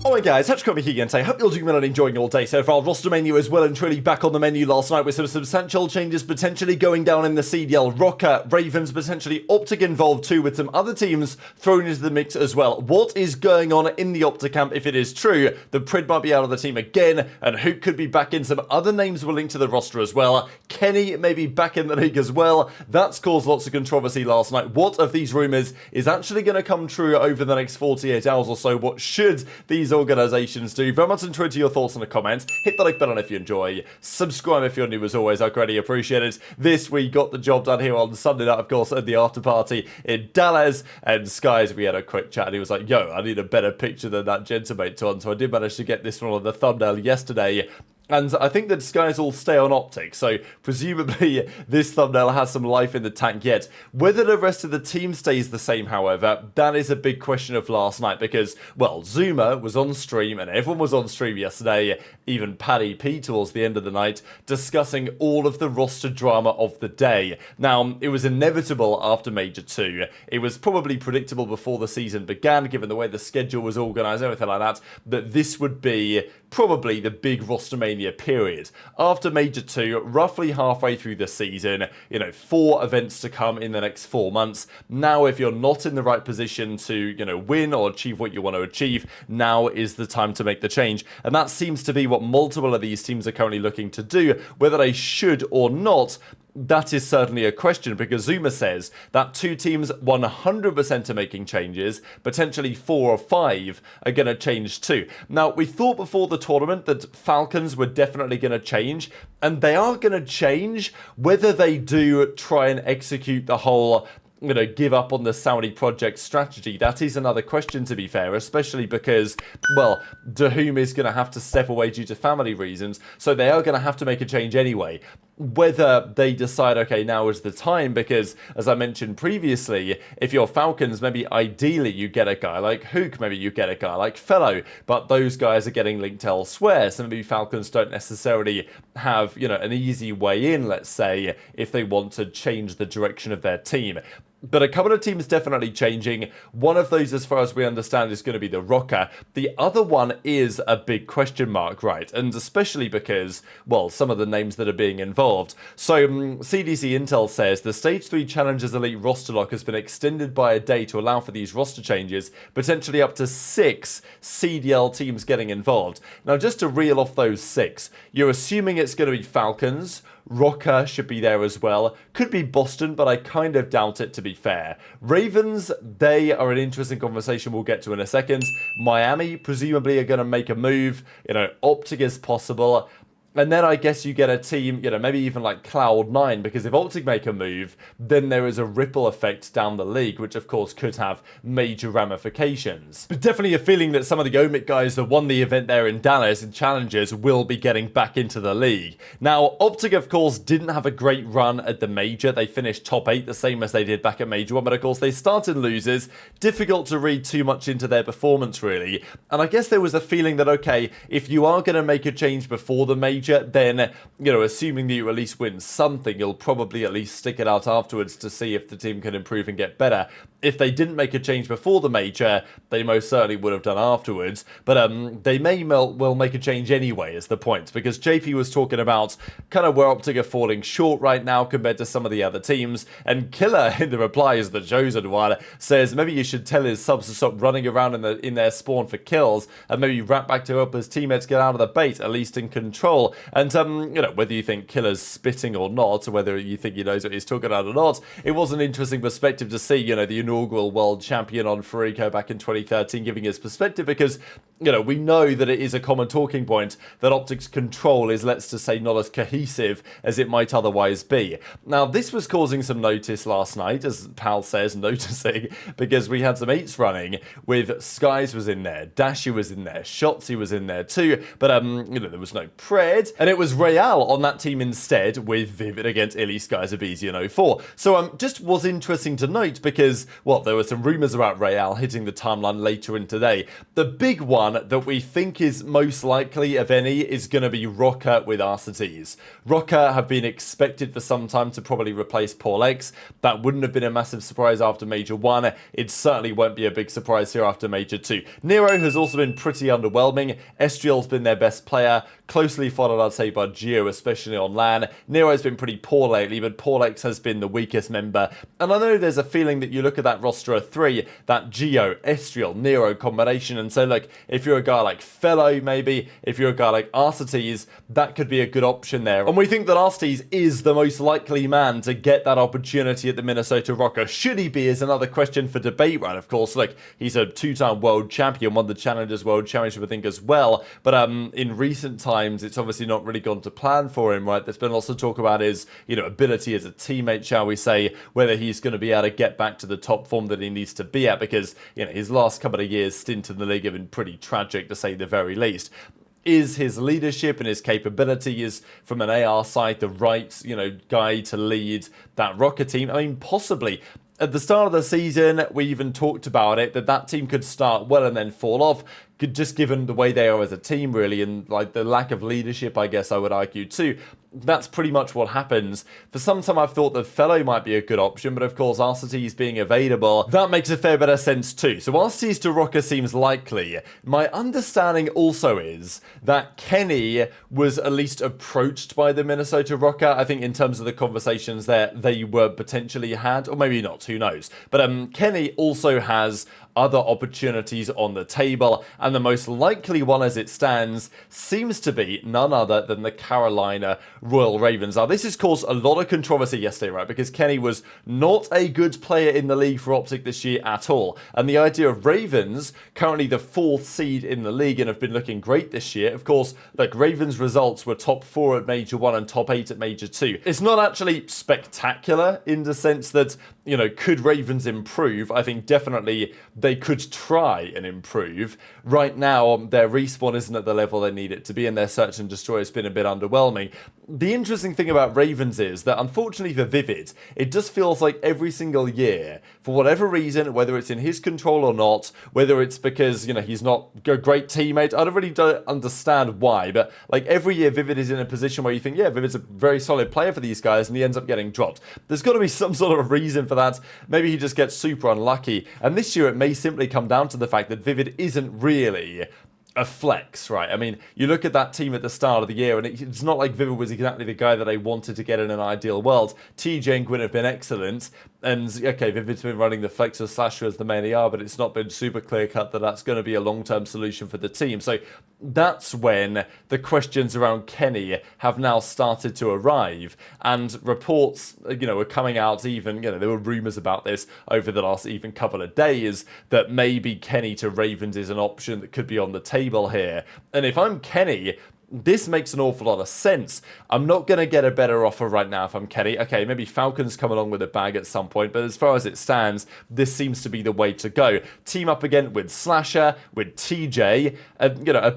Alright guys, Rokkr Arcitys here and I hope you're doing well and enjoying your day so far. Rostermania is well and truly back on the menu last night with some substantial changes potentially going down in the CDL. Rokkr, Ravens, potentially OpTic involved too, with some other teams thrown into the mix as well. What is going on in the OpTic camp if it is true? The Prid might be out of the team again and Huke could be back in. Some other names were linked to the roster as well. Kenny may be back in the league as well. That's caused lots of controversy last night. What of these rumours is actually going to come true over the next 48 hours or so? What should these organisations do? Very much enjoyed your thoughts in the comments. Hit the like button if you enjoy. Subscribe if you're new as always. I greatly appreciate it. This week got the job done here on Sunday night, of course, at the after party in Dallas. And Skies, we had a quick chat and he was like, yo, I need a better picture than that Gentamate one. So I did manage to get this one on the thumbnail yesterday. And I think the disguise will stay on OpTic, so presumably this thumbnail has some life in the tank yet. Whether the rest of the team stays the same, however, that is a big question of last night because, well, Zuma was on stream and everyone was on stream yesterday, even Paddy P towards the end of the night, discussing all of the roster drama of the day. Now, it was inevitable after Major 2. It was probably predictable before the season began, given the way the schedule was organised, everything like that, that this would be probably the big Rostermania period. After Major 2, roughly halfway through the season, 4 events to come in the next 4 months. Now, if you're not in the right position to, win or achieve what you want to achieve, now is the time to make the change. And that seems to be what multiple of these teams are currently looking to do. Whether they should or not, that is certainly a question, because Zuma says that 2 teams 100% are making changes, potentially 4 or 5 are going to change too. Now, we thought before the tournament that Falcons were definitely going to change, and they are going to change. Whether they do try and execute the whole give up on the Saudi project strategy, that is another question, to be fair, especially because, well, Dahum is going to have to step away due to family reasons, so they are going to have to make a change anyway. Whether they decide, okay, now is the time, because, as I mentioned previously, if you're Falcons, maybe ideally you get a guy like Huke, maybe you get a guy like Fellow, but those guys are getting linked elsewhere, so maybe Falcons don't necessarily have, an easy way in, let's say, if they want to change the direction of their team. But a couple of teams definitely changing. One of those, as far as we understand, is going to be the Rokkr. The other one is a big question mark, right? And especially because, well, some of the names that are being involved. So, CDC Intel says the Stage 3 Challengers Elite roster lock has been extended by a day to allow for these roster changes, potentially up to 6 CDL teams getting involved. Now, just to reel off those 6, you're assuming it's going to be Falcons. Rokkr should be there as well. Could be Boston, but I kind of doubt it, to be fair. Ravens, they are an interesting conversation we'll get to in a second. Miami, presumably, are going to make a move. OpTic is possible. And then I guess you get a team, maybe even like Cloud9, because if OpTic make a move, then there is a ripple effect down the league, which of course could have major ramifications. But definitely a feeling that some of the Omic guys that won the event there in Dallas in Challengers will be getting back into the league. Now, OpTic, of course, didn't have a great run at the Major. They finished top 8, the same as they did back at Major 1, but of course they started losers. Difficult to read too much into their performance, really. And I guess there was a feeling that, okay, if you are going to make a change before the Major, then, assuming that you at least win something, you'll probably at least stick it out afterwards to see if the team can improve and get better. If they didn't make a change before the Major, they most certainly would have done afterwards. But they may well make a change anyway, is the point. Because JP was talking about kind of where OpTic are falling short right now compared to some of the other teams. And Killer, in the replies, the chosen one, says maybe you should tell his subs to stop running around in their spawn for kills, and maybe wrap back to help his teammates get out of the bait, at least in control. And, whether you think Killer's spitting or not, or whether you think he knows what he's talking about or not, it was an interesting perspective to see, the inaugural world champion on Furico back in 2013 giving his perspective, because, we know that it is a common talking point that OpTic's control is, let's just say, not as cohesive as it might otherwise be. Now, this was causing some notice last night, as Pal says, noticing, because we had some 8s running with Skies was in there, Dashy was in there, Shotzzy was in there too, but, there was no Pred, instead, and it was Real on that team instead, with Vivid against iLLeSky's aBeZy in 04. So just was interesting to note because, well, there were some rumours about Real hitting the timeline later in today. The big one that we think is most likely of any is going to be Rokkr with Arcitys. Rokkr have been expected for some time to probably replace paulX. That wouldn't have been a massive surprise after Major 1. It certainly won't be a big surprise here after Major 2. Nero has also been pretty underwhelming. Estriel's been their best player, closely followed, I'd say, by Geo, especially on LAN. Nero's been pretty poor lately, but paulX has been the weakest member. And I know there's a feeling that you look at that roster of 3, that Geo, Estriel, Nero combination, and say, look, if you're a guy like Fellow, maybe, if you're a guy like Arcitys, that could be a good option there. And we think that Arcitys is the most likely man to get that opportunity at the Minnesota Rokkr. Should he be is another question for debate, right? Of course, like, he's a 2-time world champion, won the Challengers World Championship, I think, as well. But in recent times, it's obviously not really gone to plan for him, right? There's been lots of talk about his, ability as a teammate, shall we say, whether he's going to be able to get back to the top form that he needs to be at, because, his last couple of years stint in the league have been pretty tragic, to say the very least. Is his leadership and his capabilities from an AR side the right, guy to lead that Rokkr team? I mean, possibly. At the start of the season, we even talked about it, that team could start well and then fall off, just given the way they are as a team, really, and like the lack of leadership, I guess I would argue too. That's pretty much what happens. For some time, I've thought that Fellow might be a good option, but of course, Arcitys being available, that makes a fair bit of sense too. So Arcitys to Rokkr seems likely. My understanding also is that Kenny was at least approached by the Minnesota Rokkr. I think in terms of the conversations there, they were potentially had, or maybe not, who knows. But Kenny also has other opportunities on the table, and the most likely one as it stands seems to be none other than the Carolina Royal Ravens. Now, this has caused a lot of controversy yesterday, right? Because Kenny was not a good player in the league for OpTic this year at all. And the idea of Ravens, currently the 4th seed in the league and have been looking great this year. Of course, like, Ravens' results were top 4 at Major 1 and top 8 at Major 2. It's not actually spectacular in the sense that, could Ravens improve? I think definitely they could try and improve. Right now, their respawn isn't at the level they need it to be, and their search and destroy has been a bit underwhelming. The interesting thing about Ravens is that, unfortunately for Vivid, it just feels like every single year, for whatever reason, whether it's in his control or not, whether it's because, he's not a great teammate, I don't understand why, but like every year Vivid is in a position where you think, yeah, Vivid's a very solid player for these guys, and he ends up getting dropped. There's got to be some sort of reason for that. Maybe he just gets super unlucky. And this year it may simply come down to the fact that Vivid isn't really a flex, right? I mean, you look at that team at the start of the year, and it's not like Vivid was exactly the guy that I wanted to get in an ideal world. TJ and Gwinn have been excellent, and okay, Vivid's been running the flex or slasher as the main AR, but it's not been super clear-cut that that's going to be a long-term solution for the team. So that's when the questions around Kenny have now started to arrive, and reports, are coming out even, there were rumours about this over the last even couple of days, that maybe Kenny to Ravens is an option that could be on the table here. And if I'm Kenny, this makes an awful lot of sense. I'm not going to get a better offer right now if I'm Kenny. Okay, maybe Falcons come along with a bag at some point, but as far as it stands, this seems to be the way to go. Team up again with Slasher, with TJ,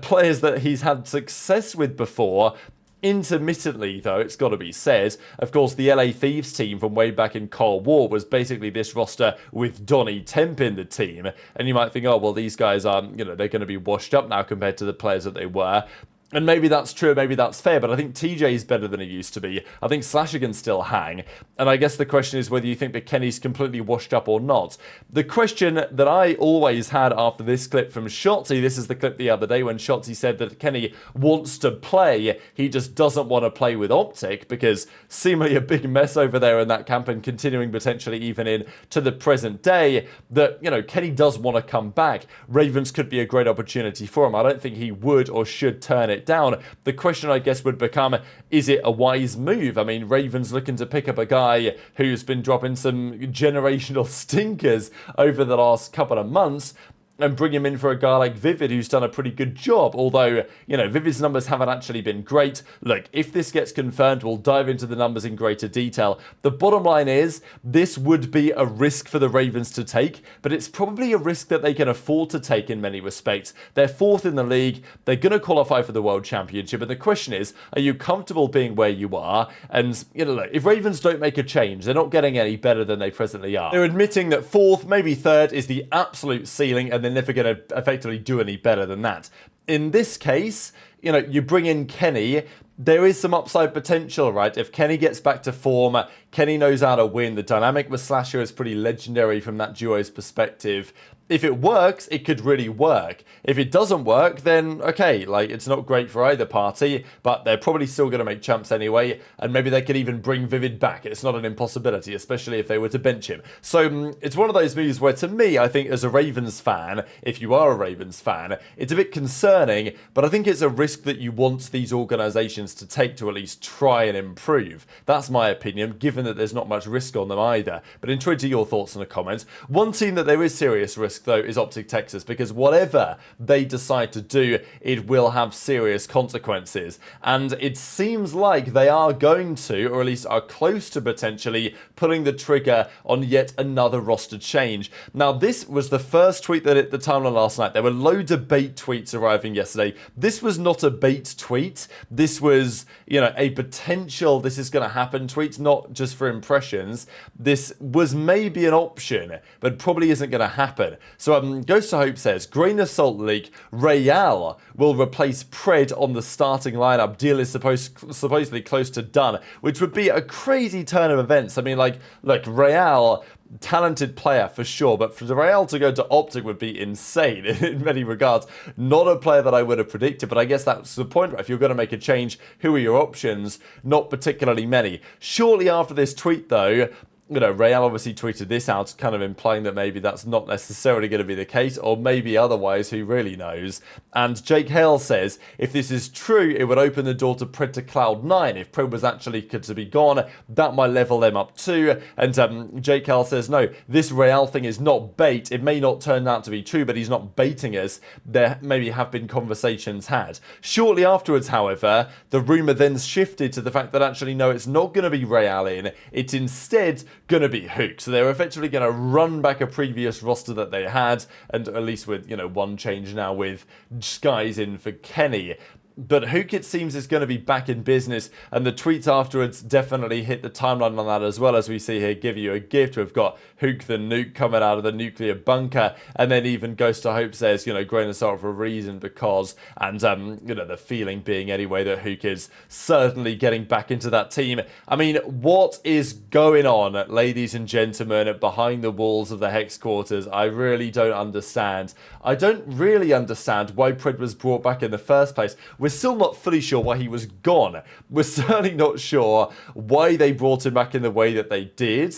players that he's had success with before. Intermittently, though, it's got to be said, of course, the LA Thieves team from way back in Cold War was basically this roster with Donnie Temp in the team. And you might think, oh, well, these guys are, they're going to be washed up now compared to the players that they were. And maybe that's true, maybe that's fair, but I think TJ is better than he used to be. I think Slasher can still hang. And I guess the question is whether you think that Kenny's completely washed up or not. The question that I always had after this clip from Shotzzy, this is the clip the other day when Shotzzy said that Kenny wants to play, he just doesn't want to play with OpTic, because seemingly a big mess over there in that camp and continuing potentially even in to the present day, that, Kenny does want to come back. Ravens could be a great opportunity for him. I don't think he would or should turn it down. The question, I guess, would become, is it a wise move? I mean, Ravens looking to pick up a guy who's been dropping some generational stinkers over the last couple of months. and bring him in for a guy like Vivid, who's done a pretty good job, although, you know, Vivid's numbers haven't actually been great. Look, if this gets confirmed, we'll dive into the numbers in greater detail. The bottom line is, this would be a risk for the Ravens to take, but it's probably a risk that they can afford to take in many respects. They're 4th in the league, they're going to qualify for the World Championship, and the question is, are you comfortable being where you are? And, you know, look, if Ravens don't make a change, they're not getting any better than they presently are. They're admitting that 4th, maybe 3rd, is the absolute ceiling, and they're never going to effectively do any better than that. In this case, you know, you bring in Kenny, there is some upside potential, right? If Kenny gets back to form, Kenny knows how to win. The dynamic with Slasher is pretty legendary from that duo's perspective. If it works, it could really work. If it doesn't work, then okay, like, it's not great for either party, but they're probably still going to make champs anyway, and maybe they could even bring Vivid back. It's not an impossibility, especially if they were to bench him. So it's one of those moves where, to me, I think as a Ravens fan, if you are a Ravens fan, it's a bit concerning, but I think it's a risk that you want these organizations to take to at least try and improve. That's my opinion, given that there's not much risk on them either. But intrigued to your thoughts in the comments. One team that there is serious risk, though, is OpTic Texas, because whatever they decide to do, it will have serious consequences. And it seems like they are going to, or at least are close to potentially, pulling the trigger on yet another roster change. Now, this was the first tweet that hit the timeline last night. There were loads of bait tweets arriving yesterday. This was not a bait tweet. This was, you know, a potential this is going to happen tweet, not just for impressions. This was maybe an option, but probably isn't going to happen. So Ghost to Hope says, grain of salt leak, Real will replace Pred on the starting lineup. Deal is supposedly close to done, which would be a crazy turn of events. I mean, like, look, Real, talented player for sure, but for the Real to go to OpTic would be insane in many regards. Not a player that I would have predicted, but I guess that's the point, right? If you're going to make a change, who are your options? Not particularly many. Shortly after this tweet, though, you know, Real obviously tweeted this out, kind of implying that maybe that's not necessarily going to be the case, or maybe otherwise, who really knows. And JoeDeceives says, if this is true, it would open the door to Pred to Cloud9. If Pred was actually to be gone, that might level them up too. And JoeDeceives says, no, this Real thing is not bait. It may not turn out to be true, but he's not baiting us. There maybe have been conversations had. Shortly afterwards, however, the rumour then shifted to the fact that actually, no, it's not going to be Real in. It's instead going to be Huke. So they're effectively going to run back a previous roster that they had, and at least with, you know, one change now with Skies in for Kenny. But Huke, it seems, is going to be back in business, and the tweets afterwards definitely hit the timeline on that as well, as we see here, give you a gift. We've got Huke the nuke coming out of the nuclear bunker, and then even Ghost to Hope says, you know, grain of salt for a reason, because, and, you know, the feeling being anyway that Huke is certainly getting back into that team. I mean, what is going on, ladies and gentlemen, behind the walls of the Hex quarters? I really don't understand. I don't really understand why Pred was brought back in the first place. We're still not fully sure why he was gone. We're certainly not sure why they brought him back in the way that they did.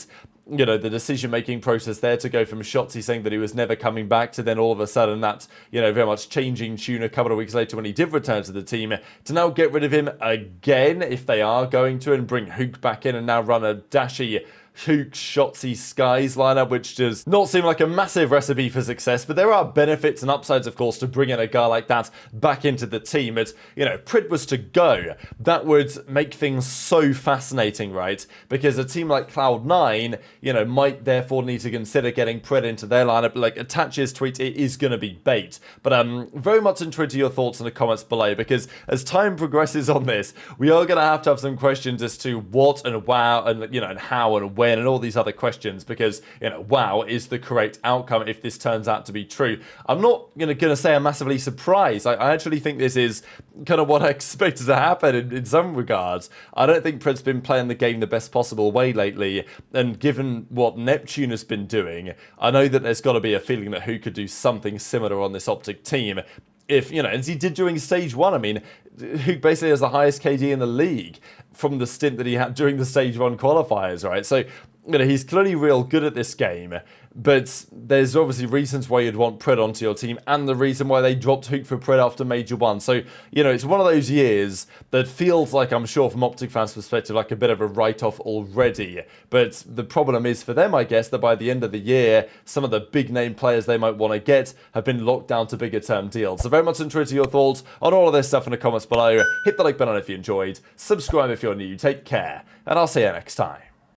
You know, the decision-making process there to go from Shotzzy saying that he was never coming back to then all of a sudden that, you know, very much changing tune a couple of weeks later when he did return to the team, to now get rid of him again, if they are going to, and bring Huke back in and now run a Dashy, Huke, Shotzzy, Skies lineup, which does not seem like a massive recipe for success, but there are benefits and upsides, of course, to bringing a guy like that back into the team. But, you know, Pred was to go, that would make things so fascinating, right? Because a team like Cloud9, you know, might therefore need to consider getting Pred into their lineup. Like, Attach's tweet, it is going to be bait. But very much intrigued to your thoughts in the comments below, because as time progresses on this, we are going to have some questions as to what and wow and, you know, and how and when and all these other questions, because, you know, wow is the correct outcome if this turns out to be true. I'm not going to say I'm massively surprised. I actually think this is kind of what I expected to happen in some regards. I don't think Pred's been playing the game the best possible way lately, and given what Neptune has been doing, I know that there's got to be a feeling that who could do something similar on this OpTic team. If, you know, as he did during Stage 1, I mean, who basically has the highest KD in the league from the stint that he had during the Stage 1 qualifiers, right? So, you know, he's clearly real good at this game, but there's obviously reasons why you'd want Pred onto your team, and the reason why they dropped Huke for Pred after Major 1. So, you know, it's one of those years that feels like, I'm sure from OpTic fans' perspective, like a bit of a write-off already. But the problem is for them, I guess, that by the end of the year, some of the big-name players they might want to get have been locked down to bigger-term deals. So very much interested in your thoughts on all of this stuff in the comments below. Hit the like button if you enjoyed, subscribe if you're new, take care, and I'll see you next time.